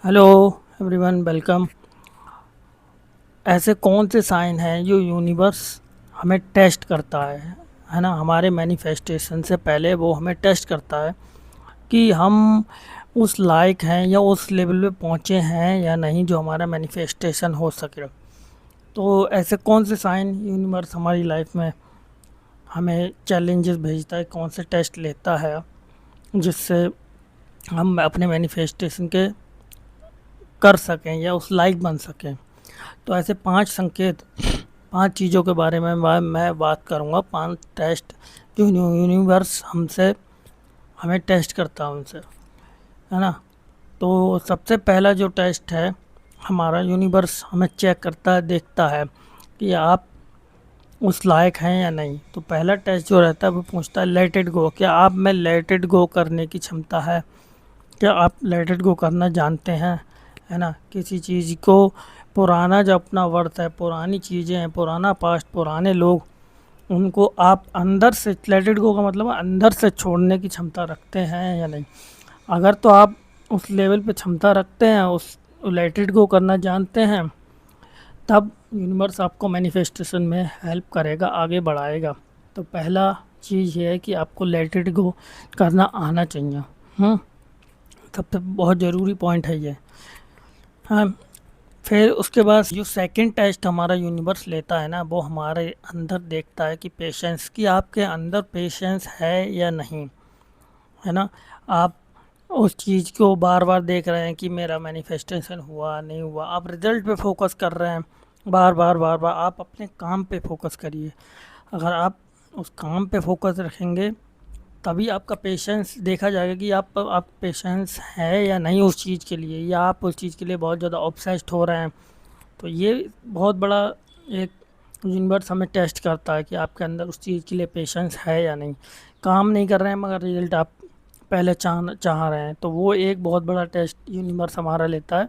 Hello everyone, welcome. ऐसे कौन से साइन हैं जो यूनिवर्स हमें टेस्ट करता है ना। हमारे मैनिफेस्टेशन से पहले वो हमें टेस्ट करता है कि हम उस लायक हैं या उस लेवल पे पहुँचे हैं या नहीं जो हमारा मैनिफेस्टेशन हो सके। तो ऐसे कौन से साइन यूनिवर्स हमारी लाइफ में हमें चैलेंजेस भेजता है, कौन से टेस्ट लेता है जिससे हम अपने मैनिफेस्टेशन के कर सकें या उस लायक बन सकें। तो ऐसे 5 संकेत, 5 चीज़ों के बारे में मैं बात करूँगा, 5 टेस्ट जो यूनिवर्स हमसे हमें टेस्ट करता है उनसे, है ना। तो सबसे पहला जो टेस्ट है, हमारा यूनिवर्स हमें चेक करता है, देखता है कि आप उस लायक हैं या नहीं। तो पहला टेस्ट जो रहता है वो पूछता है लेट इट गो, क्या आप में लेट इट गो करने की क्षमता है, क्या आप लेट इट गो करना जानते हैं, है ना। किसी चीज़ को, पुराना जो अपना वर्थ है, पुरानी चीज़ें हैं, पुराना पास्ट, पुराने लोग, उनको आप अंदर से, लेट इट गो का मतलब अंदर से छोड़ने की क्षमता रखते हैं या नहीं। अगर तो आप उस लेवल पे क्षमता रखते हैं, उस लेट इट गो करना जानते हैं, तब यूनिवर्स आपको मैनिफेस्टेशन में हेल्प करेगा, आगे बढ़ाएगा। तो पहला चीज़ ये है कि आपको लेट इट गो करना आना चाहिए। सबसे बहुत ज़रूरी पॉइंट है ये। हाँ, फिर उसके बाद जो सेकंड टेस्ट हमारा यूनिवर्स लेता है ना, वो हमारे अंदर देखता है कि पेशेंस, कि आपके अंदर पेशेंस है या नहीं, है ना। आप उस चीज़ को बार बार देख रहे हैं कि मेरा मैनिफेस्टेशन हुआ नहीं हुआ, आप रिजल्ट पे फोकस कर रहे हैं, बार बार बार बार। आप अपने काम पे फोकस करिए। अगर आप उस काम पे फोकस रखेंगे तभी आपका पेशेंस देखा जाएगा कि आप पेशेंस है या नहीं उस चीज़ के लिए, या आप उस चीज़ के लिए बहुत ज़्यादा ऑब्सेस्ड हो रहे हैं। तो ये बहुत बड़ा एक यूनिवर्स हमें टेस्ट करता है कि आपके अंदर उस चीज़ के लिए पेशेंस है या नहीं। काम नहीं कर रहे हैं मगर रिजल्ट आप पहले चाह रहे हैं, तो वो एक बहुत बड़ा टेस्ट यूनिवर्स हमारा लेता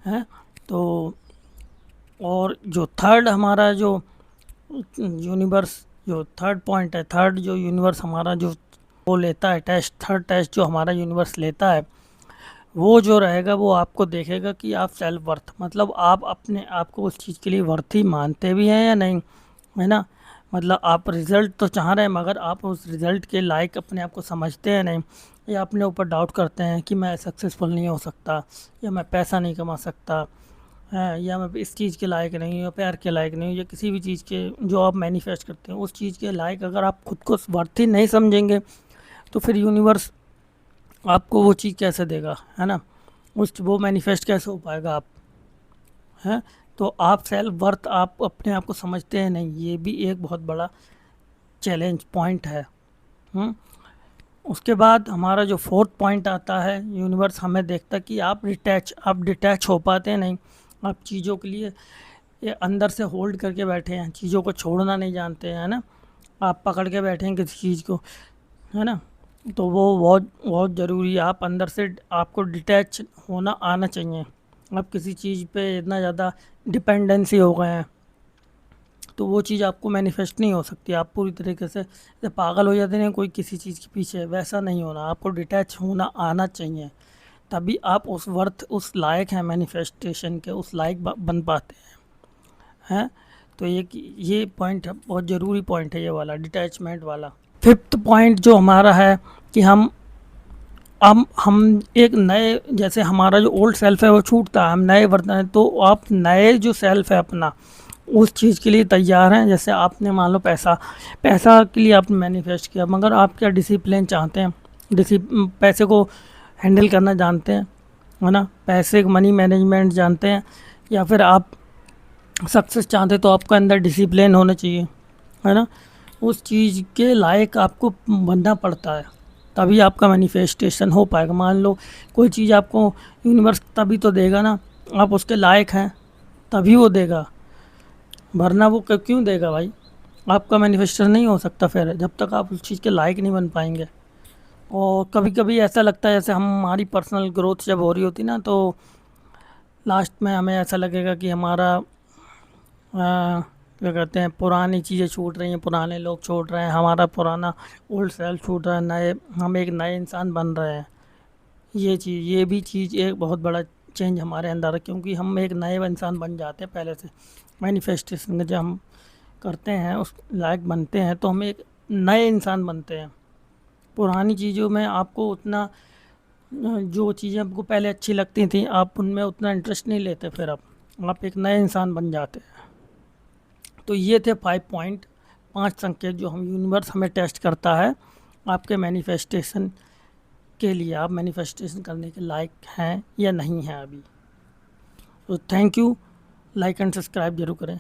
है। तो और जो थर्ड हमारा जो यूनिवर्स, जो थर्ड पॉइंट है, थर्ड जो यूनिवर्स हमारा जो वो लेता है टेस्ट, थर्ड टेस्ट जो हमारा यूनिवर्स लेता है, वो जो रहेगा वो आपको देखेगा कि आप सेल्फ वर्थ, मतलब आप अपने आप को उस चीज़ के लिए वर्थी मानते भी हैं या नहीं, है ना। मतलब आप रिज़ल्ट तो चाह रहे हैं मगर आप उस रिज़ल्ट के लायक अपने आप को समझते हैं नहीं, या अपने ऊपर डाउट करते हैं कि मैं सक्सेसफुल नहीं हो सकता, या मैं पैसा नहीं कमा सकता है, या मैं इस चीज़ के लायक नहीं हूँ, या प्यार के लायक नहीं हूँ, या किसी भी चीज़ के जो आप मैनिफेस्ट करते हैं उस चीज़ के लायक अगर आप खुद को वर्थी नहीं समझेंगे, तो फिर यूनिवर्स आपको वो चीज़ कैसे देगा, है ना। उस वो मैनिफेस्ट कैसे हो पाएगा आप, हैं। तो आप सेल्फ वर्थ आप अपने आप को समझते हैं नहीं, ये भी एक बहुत बड़ा चैलेंज पॉइंट है। हम्म। उसके बाद हमारा जो फोर्थ पॉइंट आता है, यूनिवर्स हमें देखता है कि आप डिटैच हो पाते हैं नहीं, आप चीज़ों के लिए ये अंदर से होल्ड करके बैठे हैं, चीज़ों को छोड़ना नहीं जानते हैं, है ना। आप पकड़ के बैठे हैं किसी चीज़ को, है ना। तो वो बहुत बहुत ज़रूरी है, आप अंदर से आपको डिटैच होना आना चाहिए। आप किसी चीज़ पे इतना ज़्यादा डिपेंडेंसी हो गए हैं तो वो चीज़ आपको मैनिफेस्ट नहीं हो सकती। आप पूरी तरीके से जैसे पागल हो जाते हैं कोई किसी चीज़ के पीछे, वैसा नहीं होना, आपको डिटैच होना आना चाहिए। तभी आप उस वर्थ, उस लायक हैं मैनिफेस्टेशन के, उस लायक बन पाते हैं। तो ये पॉइंट है, बहुत ज़रूरी पॉइंट है ये वाला, डिटैचमेंट वाला। फिफ्थ पॉइंट जो हमारा है कि हम एक नए, जैसे हमारा जो ओल्ड सेल्फ है वो छूटता है, हम नए वर्तन है, तो आप नए जो सेल्फ है अपना, उस चीज़ के लिए तैयार हैं। जैसे आपने मान लो पैसा, पैसा के लिए आपने मैनिफेस्ट किया, मगर आप क्या डिसिप्लिन चाहते हैं, पैसे को हैंडल करना जानते हैं, है ना। पैसे मनी मैनेजमेंट जानते हैं, या फिर आप सक्सेस चाहते हैं, तो आपका अंदर डिसिप्लिन होना चाहिए, है ना। उस चीज़ के लायक आपको बनना पड़ता है, तभी आपका मैनिफेस्टेशन हो पाएगा। मान लो कोई चीज़ आपको यूनिवर्स तभी तो देगा ना, आप उसके लायक हैं तभी वो देगा, वरना वो क्यों देगा भाई। आपका मैनिफेस्टेशन नहीं हो सकता फिर जब तक आप उस चीज़ के लायक नहीं बन पाएंगे। और कभी कभी ऐसा लगता है जैसे हमारी पर्सनल ग्रोथ जब हो रही होती ना, तो लास्ट में हमें ऐसा लगेगा कि हमारा क्या कहते हैं, पुरानी चीज़ें छूट रही हैं, पुराने लोग छूट रहे हैं, हमारा पुराना ओल्ड सेल्फ छूट रहा है, नए हम एक नए इंसान बन रहे हैं। ये भी चीज़ एक बहुत बड़ा चेंज हमारे अंदर है, क्योंकि हम एक नए इंसान बन जाते हैं पहले से। मैनिफेस्टेशन जब हम करते हैं उस लायक बनते हैं तो हम एक नए इंसान बनते हैं। पुरानी चीज़ों में आपको उतना जो चीज़ें आपको पहले अच्छी लगती थी आप उनमें उतना इंटरेस्ट नहीं लेते, फिर आप एक नए इंसान बन जाते हैं। तो ये थे 5 पॉइंट, 5 संकेत जो हम यूनिवर्स हमें टेस्ट करता है आपके मैनिफेस्टेशन के लिए, आप मैनिफेस्टेशन करने के लायक हैं या नहीं हैं अभी। तो thank you, like and subscribe जरूर करें।